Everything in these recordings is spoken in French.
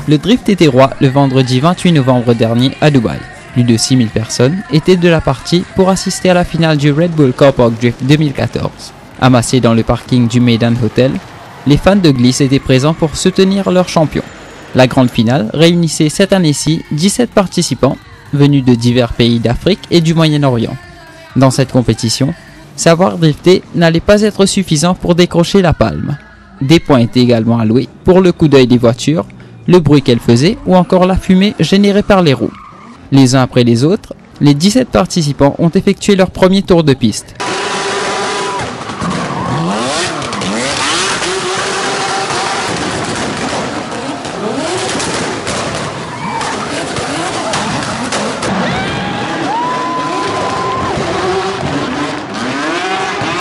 Le drift était roi le vendredi 28 novembre dernier à Dubaï. Plus de 6000 personnes étaient de la partie pour assister à la finale du Red Bull Car Park Drift 2014. Amassés dans le parking du Meydan Hotel, les fans de glisse étaient présents pour soutenir leur champion. La grande finale réunissait cette année-ci 17 participants venus de divers pays d'Afrique et du Moyen-Orient. Dans cette compétition, savoir drifter n'allait pas être suffisant pour décrocher la palme. Des points étaient également alloués pour le coup d'œil des voitures, le bruit qu'elles faisaient ou encore la fumée générée par les roues. Les uns après les autres, les 17 participants ont effectué leur premier tour de piste.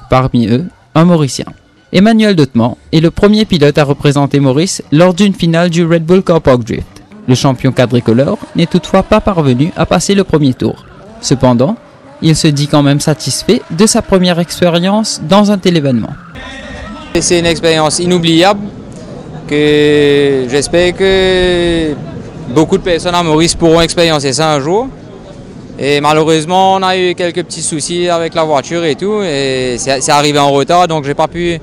Parmi eux, un Mauricien. Emmanuel Dotemant est le premier pilote à représenter Maurice lors d'une finale du Red Bull Car Park Drift. Le champion quadricolore n'est toutefois pas parvenu à passer le premier tour. Cependant, il se dit quand même satisfait de sa première expérience dans un tel événement. C'est une expérience inoubliable que j'espère que beaucoup de personnes à Maurice pourront expérimenter ça un jour. Et malheureusement, on a eu quelques petits soucis avec la voiture et tout, et c'est arrivé en retard, donc j'ai pas pu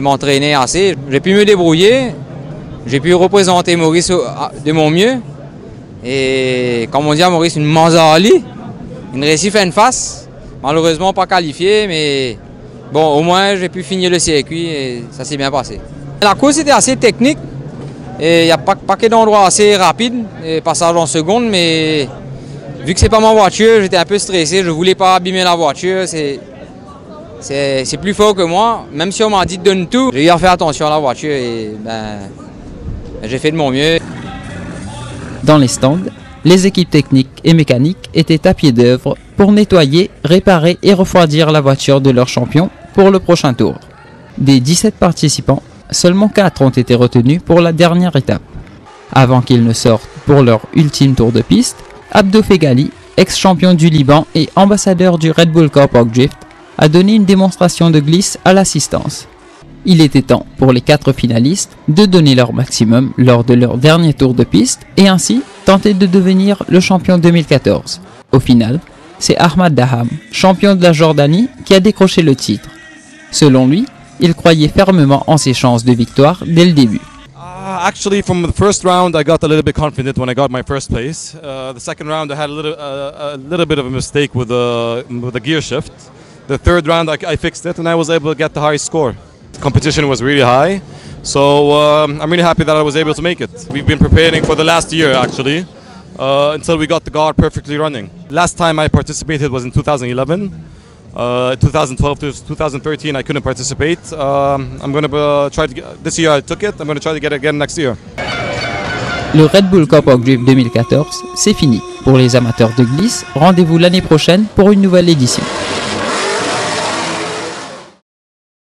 m'entraîner assez. J'ai pu me débrouiller, j'ai pu représenter Maurice de mon mieux. Et comme on dit à Maurice, une manzali, une récif en face. Malheureusement pas qualifié, mais bon, au moins j'ai pu finir le circuit et ça s'est bien passé. La course était assez technique, et il y a pas que d'endroits assez rapides, passage en seconde, mais vu que c'est pas ma voiture, j'étais un peu stressé, je voulais pas abîmer la voiture, c'est plus fort que moi. Même si on m'a dit de donner tout, j'ai eu à faire attention à la voiture et j'ai fait de mon mieux. Dans les stands, les équipes techniques et mécaniques étaient à pied d'œuvre pour nettoyer, réparer et refroidir la voiture de leur champion pour le prochain tour. Des 17 participants, seulement 4 ont été retenus pour la dernière étape. Avant qu'ils ne sortent pour leur ultime tour de piste, Abdo Fegali, ex-champion du Liban et ambassadeur du Red Bull Car Park Drift, a donné une démonstration de glisse à l'assistance. Il était temps pour les 4 finalistes de donner leur maximum lors de leur dernier tour de piste et ainsi tenter de devenir le champion 2014. Au final, c'est Ahmad Daham, champion de la Jordanie, qui a décroché le titre. Selon lui, il croyait fermement en ses chances de victoire dès le début. Actually, from the first round, I got a little bit confident when I got my first place. The second round, I had a little bit of a mistake with the gear shift. The third round, I fixed it, and I was able to get the highest score. The competition was really high, so I'm really happy that I was able to make it. We've been preparing for the last year, actually, until we got the car perfectly running. Last time I participated was in 2011. 2012 to 2013 I couldn't participate. I'm going to try to get, this year I took it, I'm going to try to get it again next year. Le Red Bull Car Park Drift 2014, c'est fini. Pour les amateurs de glisse, rendez-vous l'année prochaine pour une nouvelle édition.